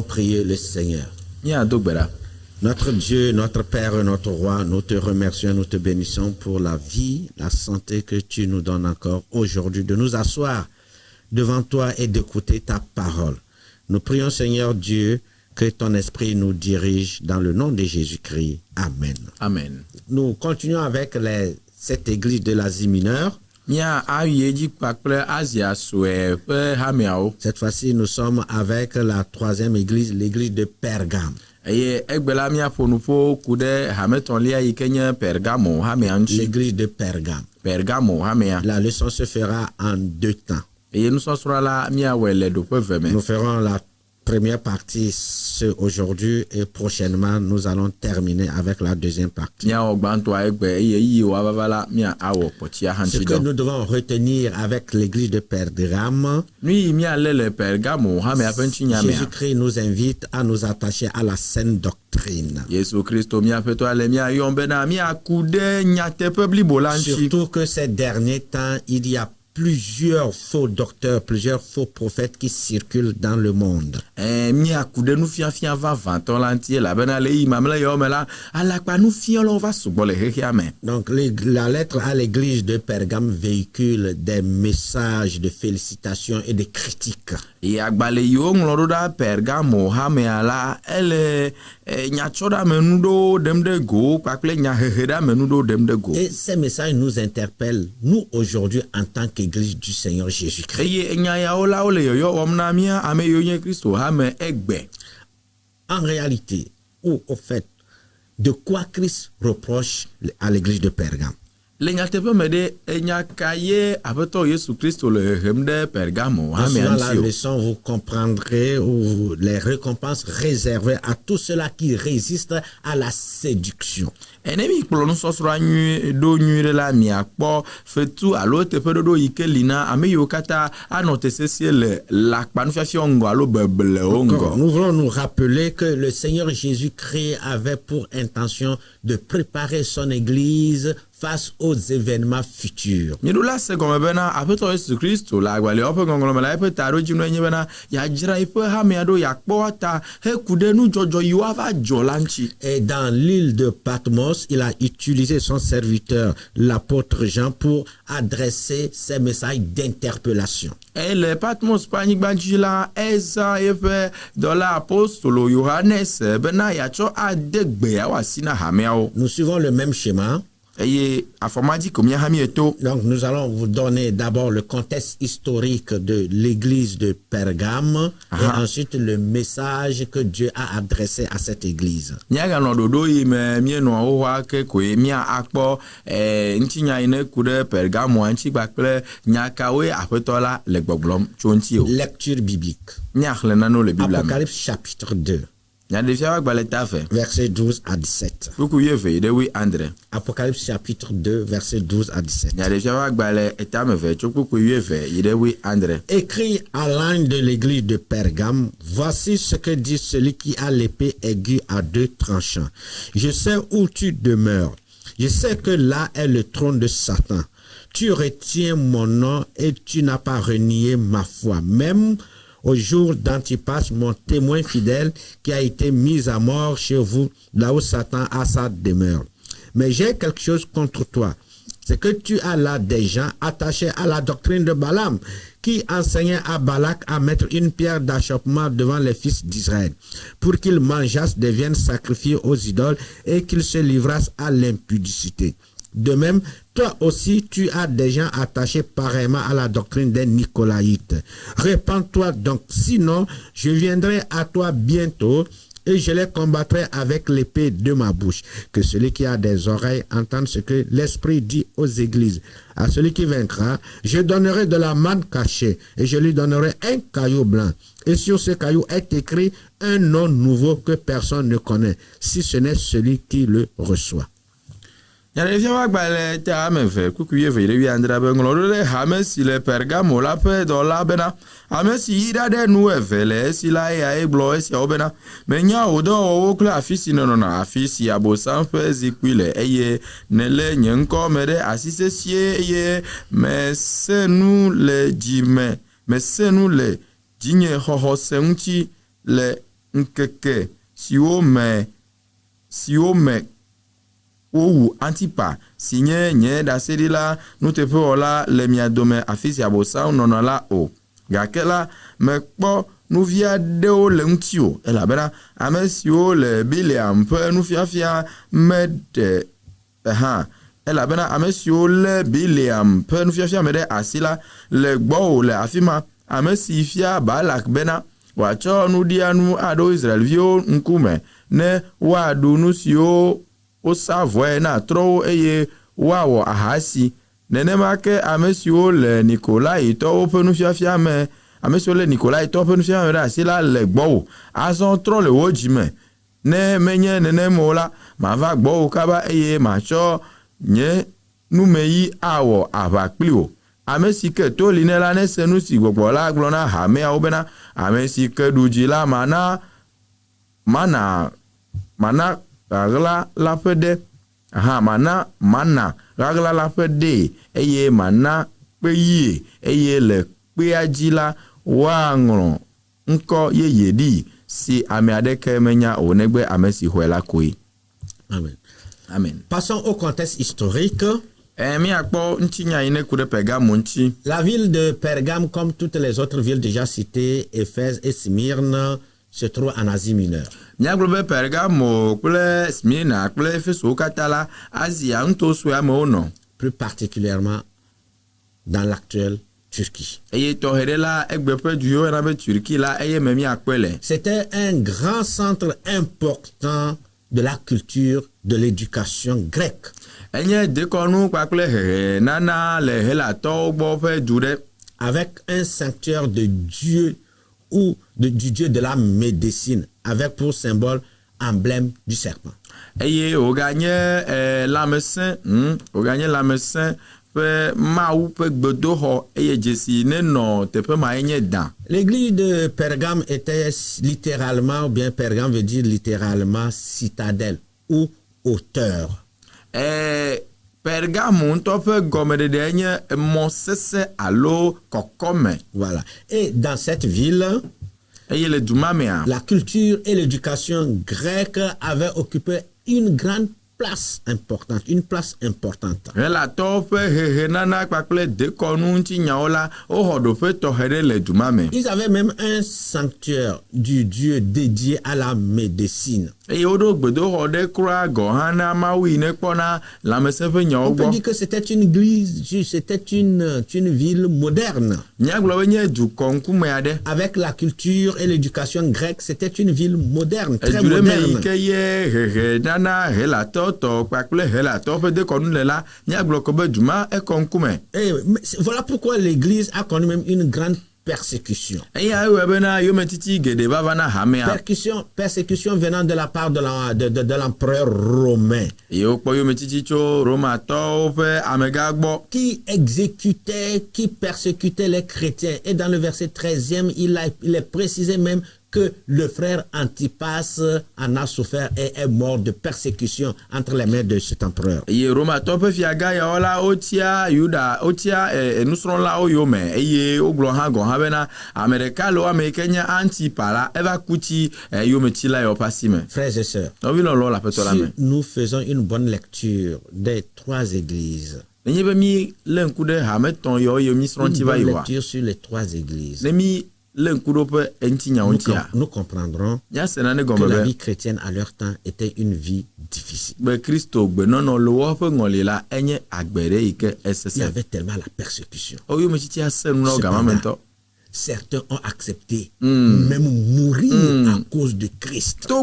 allons prier le Seigneur. Notre Dieu, notre Père et notre Roi, nous te remercions, nous te bénissons pour la vie, la santé que tu nous donnes encore aujourd'hui, de nous asseoir devant toi et d'écouter ta parole. Nous prions, Seigneur Dieu, que ton esprit nous dirige dans le nom de Jésus-Christ. Amen. Amen. Nous continuons avec cette église de l'Asie mineure. Cette fois-ci, nous sommes avec la troisième église, l'église de Pergame. L'église de Pergame. La leçon se fera en 2 temps. Nous ferons la première partie aujourd'hui et prochainement nous allons terminer avec la deuxième partie. Ce que nous devons retenir avec l'église de Pergame, Jésus-Christ nous invite à nous attacher à la saine doctrine. Surtout que ces derniers temps, il y a plusieurs faux docteurs, plusieurs faux prophètes qui circulent dans le monde. Donc, la lettre à l'église de Pergame véhicule des messages de félicitations et de critiques. Et ces messages nous interpellent, nous aujourd'hui, en tant qu'Église du Seigneur Jésus-Christ. En réalité, ou au fait, de quoi Christ reproche à l'Église de Pergame? En la leçon, vous comprendrez les récompenses réservées à tous ceux-là qui résistent à la séduction. Nous voulons nous rappeler que le Seigneur Jésus-Christ avait pour intention de préparer son Église face aux événements futurs. Et dans l'île de Patmos, il a utilisé son serviteur, l'apôtre Jean, pour adresser ses messages d'interpellation. Nous suivons le même schéma. Donc nous allons vous donner d'abord le contexte historique de l'église de Pergame et ensuite le message que Dieu a adressé à cette église. Lecture biblique. Apocalypse chapitre 2. Verset 12 à 17. Apocalypse chapitre 2, verset 12 à 17. Écrit à l'ange de l'église de Pergame, voici ce que dit celui qui a l'épée aiguë à 2 tranchants. Je sais où tu demeures. Je sais que là est le trône de Satan. Tu retiens mon nom et tu n'as pas renié ma foi. Même au jour d'Antipas, mon témoin fidèle, qui a été mis à mort chez vous, là où Satan a sa demeure. Mais j'ai quelque chose contre toi. C'est que tu as là des gens attachés à la doctrine de Balaam, qui enseignait à Balak à mettre une pierre d'achoppement devant les fils d'Israël, pour qu'ils mangeassent des viandes sacrifiées aux idoles et qu'ils se livrassent à l'impudicité. De même, toi aussi, tu as des gens attachés pareillement à la doctrine des Nicolaïtes. Répands-toi donc, sinon, je viendrai à toi bientôt et je les combattrai avec l'épée de ma bouche. Que celui qui a des oreilles entende ce que l'Esprit dit aux églises. À celui qui vaincra, je donnerai de la manne cachée et je lui donnerai un caillou blanc. Et sur ce caillou est écrit un nom nouveau que personne ne connaît, si ce n'est celui qui le reçoit. nkeke siwo me wowu Antipa si nye dasedi la nuteƒe la le mia dome afi si abosam nɔnɔ la o gake la mekpɔ nuvi aɖewo le ŋuti o elabena ame siwo le Bileam ƒe nufiafia meɖe elabena ame siwo le Bileam ƒe nufiafia me ɖe asi la le gbɔwò le afi ma ame si fia Balak bena wòatsɔ nuɖianu aɖo Israelviwo ŋkume ne woaɖu nu siwo wosa vɔe na trɔwo eye woawɔ ahasi. Nenema ke ame siwo le Nikolaitɔwo ƒe nufiafia me ame siwo le Nikolaitɔwo ƒe nufiafia me ɖe asi la le gbɔwò azɔ trɔ le wo dzime ne menye nenem o la mava gbɔwò kaba eye matsɔ nye numeyi awɔ aʋa kpli wò. Ame si ke to li ne la nese nu si gbɔgbɔ la gblɔ na hameawo bena ame si ke ɖu dzi la mana ɣla la ƒe ɖe mana ɣla la ƒe ɖe eye mana kpeyie eye le kpea dzi la woaŋlɔ ŋkɔ yeye ɖi si ame aɖeke menya o negbe ame si xɔe la koe. Amen. Amen. Passons au contexte historique. La ville de Pergame, comme toutes les autres villes déjà citées, Éphèse et Smyrne, se trouve en Asie mineure. Plus particulièrement dans l'actuelle Turquie. C'était un grand centre important de la culture, de l'éducation grecque. Avec un sanctuaire de Dieu ou du dieu de la médecine, avec pour symbole emblème du serpent. L'église de Pergame était littéralement, ou bien Pergame veut dire littéralement citadelle ou hauteur. Voilà. Et dans cette ville, la culture et l'éducation grecque avaient occupé une grande place importante, une place importante. Ils avaient même un sanctuaire du Dieu dédié à la médecine. On peut dire que c'était une église, c'était une ville moderne. Avec la culture et l'éducation grecque, c'était une ville moderne, très moderne. Et voilà pourquoi l'église a connu même une grande persécution. Persécution venant de la part de l'empereur romain qui exécutait, qui persécutait les chrétiens. Et dans le verset 13e, il est précisé même que le frère Antipas en a souffert et est mort de persécution entre les mains de cet empereur. Frères et sœurs, si nous faisons une bonne lecture des trois églises, une bonne lecture sur les trois églises, nous comprendrons que la vie chrétienne à leur temps était une vie difficile. Il y avait tellement la persécution. Cependant, certains ont accepté même mourir à cause de Christ. Mais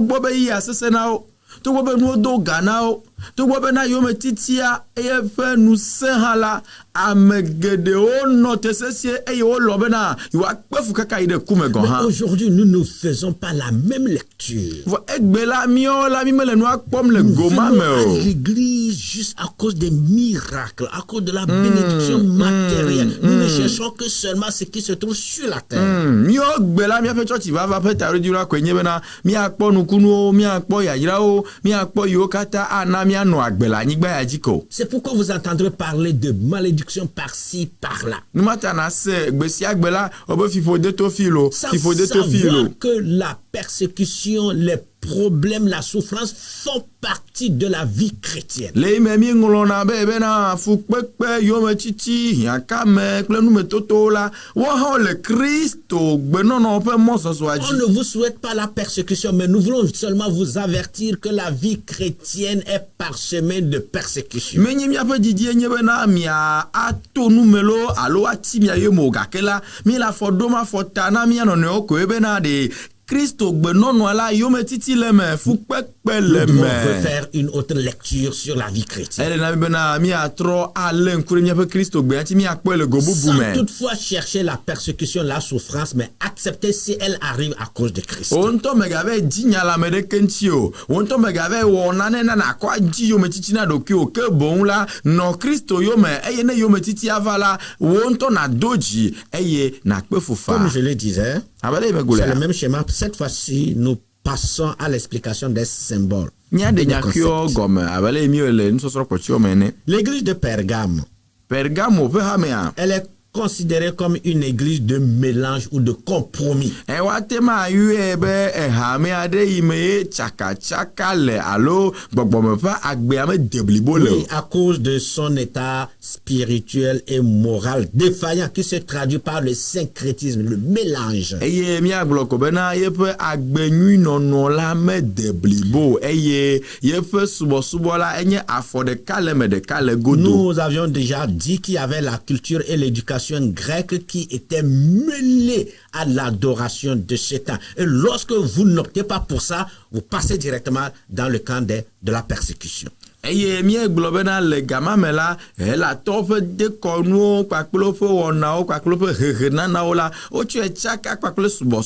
aujourd'hui, nous ne faisons pas la même lecture. Nous venons à l'église juste à cause des miracles, à cause de la bénédiction matérielle. Nous ne cherchons que seulement ce qui se trouve sur la terre. C'est pourquoi vous entendrez parler de malédiction par-ci, par-là. Savoir que la persécution, les problèmes, la souffrance font partie de la vie chrétienne. On ne vous souhaite pas la persécution, mais nous voulons seulement vous avertir que la vie chrétienne est parsemée de persécution. Christo Nous devons faire une autre lecture sur la vie chrétienne. Sans toutefois chercher la persécution, la souffrance, mais accepter si elle arrive à cause de Christ. Comme je le disais, c'est le même schéma. Cette fois-ci, nous passons à l'explication des symboles. L'église de Pergame, elle est considérée comme une église de mélange ou de compromis. Oui, à cause de son état spirituel et moral défaillant qui se traduit par le syncrétisme, le mélange. Nous avions déjà dit qu'il y avait la culture et l'éducation grecque qui étaient mêlées à l'adoration de Satan. Et lorsque vous n'optez pas pour ça, vous passez directement dans le camp de la persécution. Eye mi globena le gama mela la tofe de konu kwaklo fo wona o kwaklo fo hehena na ola o chu echaka kwaklo subo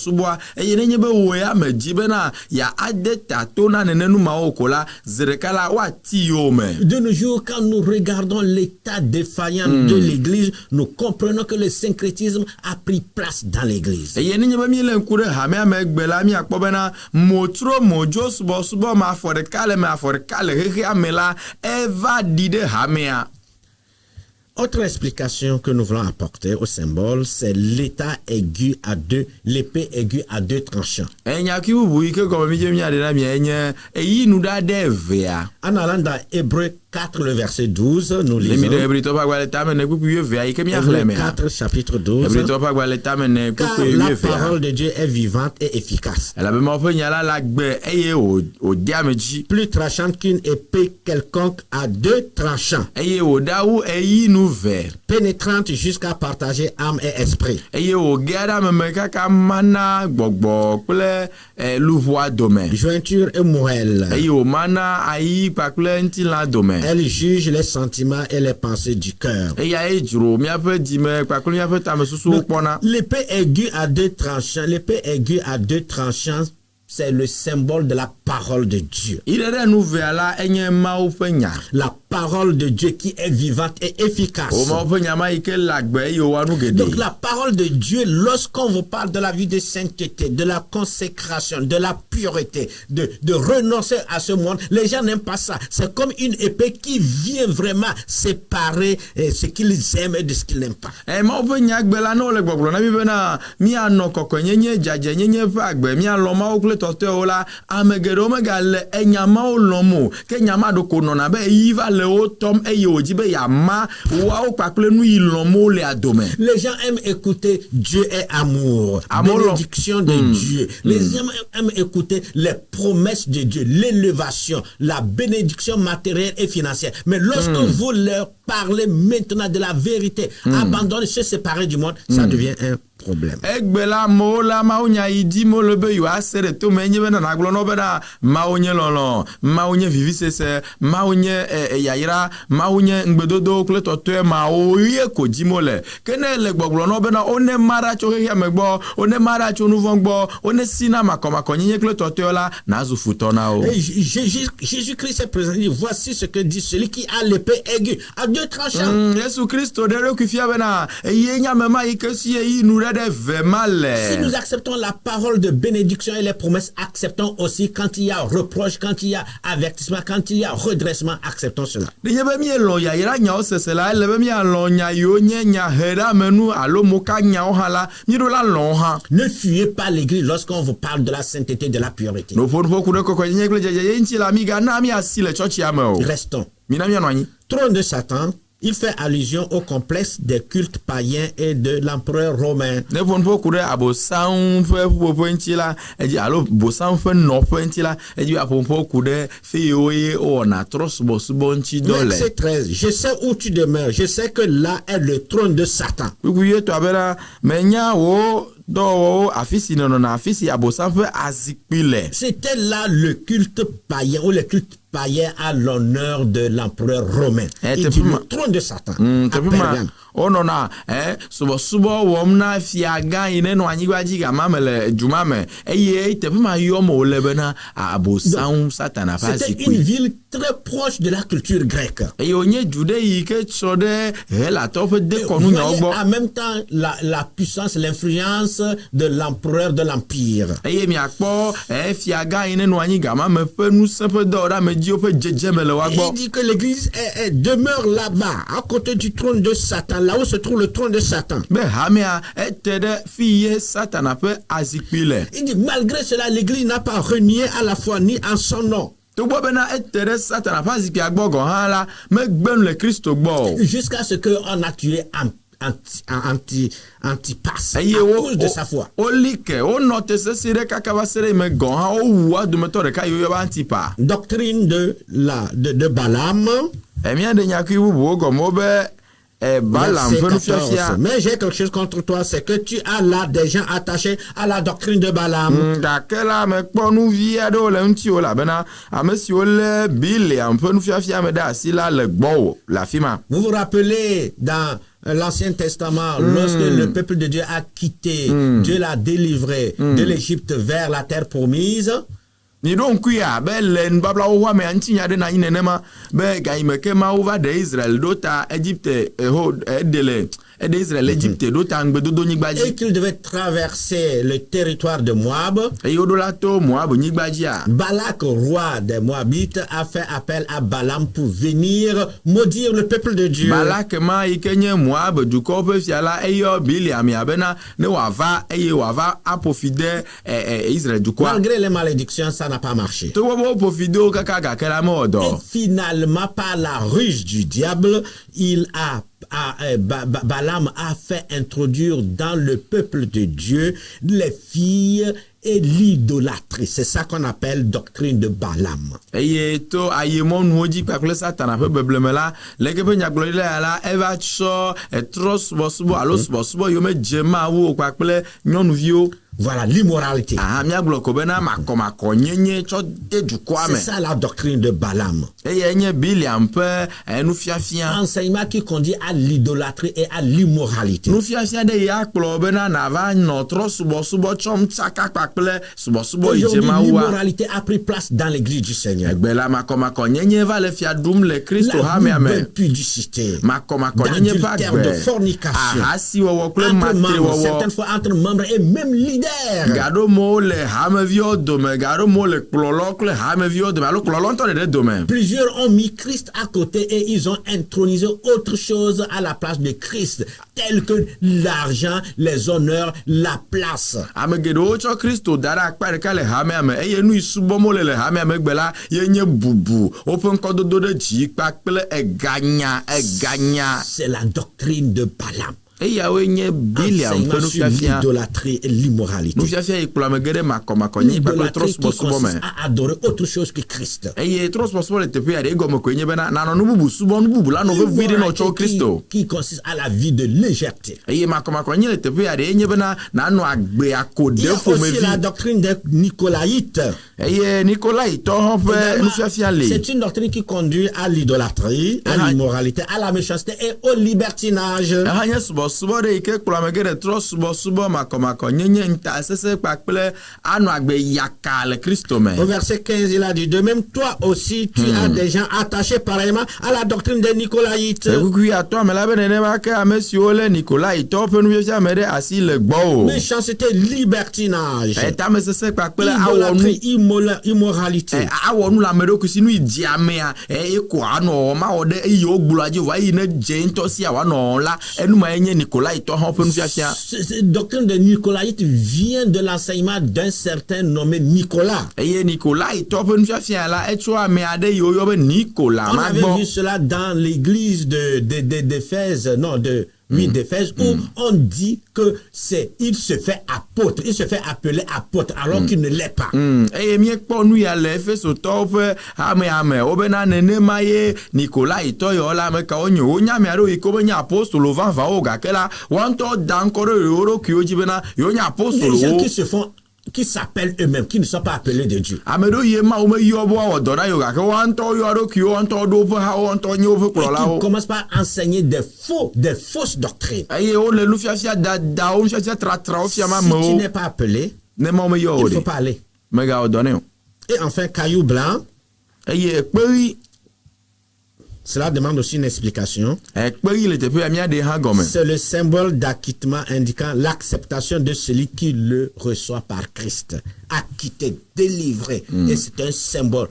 eye nenye be wo ya mejibe na ya adeta tona nenenu ma okola zerekala wa tiome. De nos jours, quand nous regardons l'état défaillant de l'église, nous comprenons que le syncrétisme a pris place dans l'église. Eye nenye be mi le nkure ha me amegbela mi akpobena motro mojo subo ma forekale hehe amela Eva dide hamea. Autre explication que nous voulons apporter au symbole, c'est l'état aigu à deux, l'épée aiguë à deux tranchants. En allant dans Hébreux 4, le verset 12, nous lisons. Hébreux 4, chapitre 12. Car la parole de Dieu est vivante et efficace. Plus tranchante qu'une épée quelconque à deux tranchants. Pénétrante jusqu'à partager âme et esprit. Jointure et moelle. Elle juge les sentiments et les pensées du cœur. L'épée aiguë à deux tranchants, c'est le symbole de la parole de Dieu. La parole de Dieu qui est vivante et efficace. Donc la parole de Dieu, lorsqu'on vous parle de la vie de sainteté, de la consécration, de la pureté, de renoncer à ce monde, les gens n'aiment pas ça. C'est comme une épée qui vient vraiment séparer ce qu'ils aiment et de ce qu'ils n'aiment pas. Les gens aiment écouter Dieu est amour, bénédiction de Dieu. Les gens aiment écouter les promesses de Dieu, l'élévation, la bénédiction matérielle et financière. Mais lorsque vous leur parlez maintenant de la vérité, abandonnez, se séparer du monde, ça devient un problème. Jésus-Christ est présent. Voici ce que dit celui qui a l'épée aiguë à deux tranchants. Si nous acceptons la parole de bénédiction et les promesses, acceptons aussi quand il y a reproche, quand il y a avertissement, quand il y a redressement, acceptons cela. Ne fuyez pas l'église lorsqu'on vous parle de la sainteté, de la pureté. Restons. Trône de Satan, il fait allusion au complexe des cultes païens et de l'empereur romain. Verset 13. Je sais où tu demeures. Je sais que là est le trône de Satan. C'était là le culte païen ou le culte païen à l'honneur de l'empereur romain. Il dit le trône de Satan. Onona subo womna fiaga ine no anyigwaji ga mamele jumame eye tepema yomo lebena abosan satana pa C'était une ville très proche de la culture grecque. Eye onye jude yike chode la tofe de konu nyogbo. En même temps la puissance, l'influence de l'empereur de l'empire. Eye mi akpo fiaga ine no anyiga mame pe nu sepe dora me dio pe jejemele wagbo. Il dit que l'église demeure là-bas à côté du trône de Satan. Là où se trouve le trône de Satan. Il dit malgré cela, l'église n'a pas renié à la fois ni en son nom. Jusqu'à ce qu'on a tué Antipas à cause de sa foi. Doctrine de Balaam. Mais j'ai quelque chose contre toi, c'est que tu as là des gens attachés à la doctrine de Balaam. Vous vous rappelez dans l'Ancien Testament, lorsque le peuple de Dieu a quitté, Dieu l'a délivré de l'Égypte vers la terre promise. Ni don kuya be len babla wo me antinya de na yinenema be gaimeke ma over de Israel dota Egypte dele et Israël Égypte d'autant et qu'il devait traverser le territoire de Moab. Balak, roi des Moabites, a fait appel à Balaam pour venir maudire le peuple de Dieu. Malgré les malédictions, ça n'a pas marché. Et finalement, par la ruse du diable, Balaam a fait introduire dans le peuple de Dieu les filles et l'idolâtrie. C'est ça qu'on appelle doctrine de Balaam. Voilà l'immoralité. C'est ça la doctrine de Balaam. Enseignement qui conduit à l'idolâtrie et à l'immoralité. Aujourd'hui, l'immoralité a pris place dans l'église du Seigneur. La pudicité, d'adultère, de fornication, entre membres, certaines fois entre membres et même leaders. Plusieurs ont mis Christ à côté et ils ont intronisé autre chose à la place de Christ, tel que l'argent, les honneurs, la place. C'est la doctrine de Balaam. Enseignement sur l'idolâtrie et l'immoralité. L'idolâtrie qui consiste à adorer autre chose que Christ. Qui consiste à la vie de légèreté. Il y a aussi la doctrine des Nicolaïtes. C'est une doctrine qui conduit à l'idolâtrie, à l'immoralité, à la méchanceté et au libertinage. subɔsubɔ ɖe yi ke kplɔ ame geɖe trɔ subɔsubɔ makɔmakɔ nyenye ŋta sese kpakple anɔ agbe yaka le Kristo me. Au verset 15, il a dit, de même, toi aussi, tu as des gens attachés pareillement à la doctrine des Nicolaïtes. Ekuku atɔ me la be nenema ke ame siwo le Nikolaitɔwo ƒe nufiafia me ɖe asi le gbɔ o. Méchanceté, libertinage, Tamesese kpakple awɔ nu. idolâtrie, immoralité. Awɔ nu le ame ɖokui si nu yi dzi amea eko anɔ mawɔ ɖe eye wogblɔa dzi va yi ne dze ŋutɔ si awɔ la enuma nye Nikolaitɔ hã ƒe nufiafia. Cette doctrine de Nicolaïte vient de l'enseignement d'un certain nommé Nicolas. Eye Nikolaitɔ ƒe nufiafia la etso ame aɖe yi woyɔ be Nikola On ma avait gbɔ. vu cela dans l'église d'Éphèse, d'Éphèse, où on dit que il se fait apôtre, il se fait appeler apôtre alors qu'il ne l'est pas. Eye miekpɔ nu ya le Efesotɔwo ƒe ame wobena nenema ye Nikolaitɔ yawo la ame kawo nye wonya ame aɖewo yi ke wobe nye apostolo vavãwo gake la woawo da ŋkɔ ɖe yewo ɖokuiwo dzi bena yewo nye Les gens apostolowo. qui s'appellent eux-mêmes, qui ne sont pas appelés de Dieu. Ame ɖewo yi ma wo meyɔ be woawɔ dɔ na yewo gake woawo yɔ ɖokuiwo woawo ɖo woƒe hawo woawo nye woƒe Et qui kplɔlawo. commencent par enseigner des fausses doctrines. Eye wole nufiafia dadawo nufiafia tratrawo fiam Si tu amewo n'es pas appelé, ne ma wo meyɔ il o ne faut ɖe pas aller. megawɔ dɔ nɛ o. Et enfin, caillou blanc, Eye ekpeɣi cela demande aussi une explication. ekpeɣi le teƒea míaɖe hã gɔme. C'est le symbole d'acquittement indiquant l'acceptation de celui qui le reçoit par Christ. Acquitté, délivré. Et c'est un symbole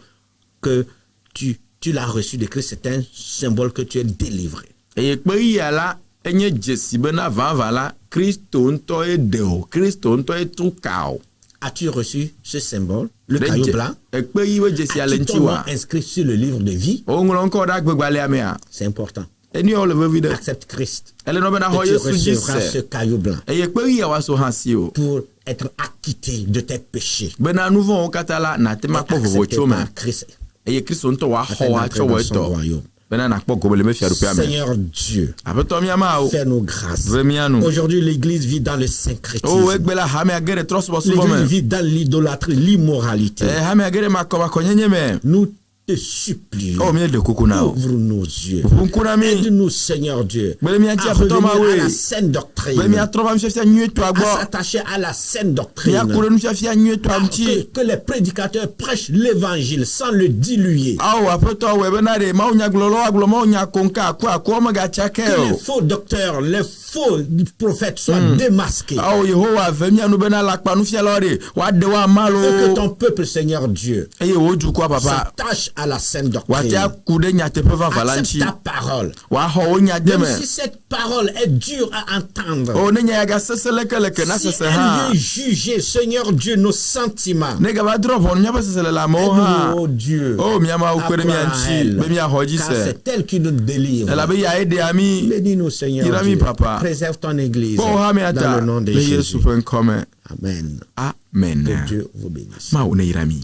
que tu l'as reçu de Christ. C'est un symbole que tu es délivré. Eye ekpeɣi ya la enye dzesi bena vavã la Kristo ŋutɔ ye ɖe o, Kristo ŋutɔ ye tu ka o. As-tu reçu ce symbole, le caillou blanc? Ekpeɣi wo dzesia le As-tu ŋuti ton nom wa. inscrit sur le livre de vie? Woŋlɔ ŋkɔ ɖe agbegbalẽa mea. C'est important. Eniawo le vevi ɖe. Accepte Christ. Ele nɔ bena xɔ Et tu Yesu dzi recevras ce se. caillou blanc Eye ekpeɣi ya woaso hã si o. pour être acquitté de tes péchés. Bena nu vɔ̃wo katã la nate ma kpɔ vovo Accepté tso me. par Christ. Eye Kristo ŋutɔ woaxɔ Afin woatsɔ d'entrer wɔ dans son etɔ. royaume. Bena nakpɔ gobeleme fiaɖuƒea me. Seigneur Dieu, Aƒetɔ míama o. fais-nous grâce. Ve míanu. Aujourd'hui, l'Église vit dans le syncrétisme. O egbe la hamea geɖe trɔ subɔsubɔ L'Église me. vit dans l'idolâtrie, l'immoralité. Hamea geɖe makɔmakɔnyenye me. Nous te supplions, O míeɖe kuku na o. ouvre nos yeux. Ƒo ŋku na mi. Aide-nous, Seigneur Dieu, Gbele míati à aƒetɔ revenir à mawoe. la saine Be doctrine, míatrɔ va nufiafia nyuietɔa à gbɔ. s'attacher à la saine doctrine. Míaku ɖe nufiafia nyuietɔa ŋuti. Que les prédicateurs prêchent l'évangile sans le diluer. Awo aƒetɔ wɔe bena ɖe mawunyagblɔlawo agblɔ mawunya konka akuakuawo megatsake Que les o. faux docteurs, les faux prophètes soient démasqués. Awo Yehowa ve mianu bena lakpa nufialawo ɖe woaɖe wo ama Et que lo. ton peuple, Seigneur Dieu, Eye wo dukɔa papa s'attache à la saine woate doctrine. aku ɖe nyateƒe vavã la Accepte ŋuti. ta parole. Woaxɔ wo nya de Même me. si cette parole est dure à entendre. O ne nya ya gasese leke na Si sese elle hã. vient juger, Seigneur Dieu, nos sentiments. Ne gava drɔ ʋɔnu míaƒe sese le le amewo hã. Oh Dieu. O míamawo kpe ɖe mía Apprends à ŋuti elle. be míaxɔ dzi Car se. c'est elle qui nous délivre. Elabe yae ɖea mi. Bénis-nous, Seigneur Irami Dieu. papa. Préserve ton église. Kpɔ wo hã Dans míata le nom de le Jésus. Yesu ƒe ŋkɔ me. Amen. Amen. Que Dieu vous bénisse. Mawu ne yra mi.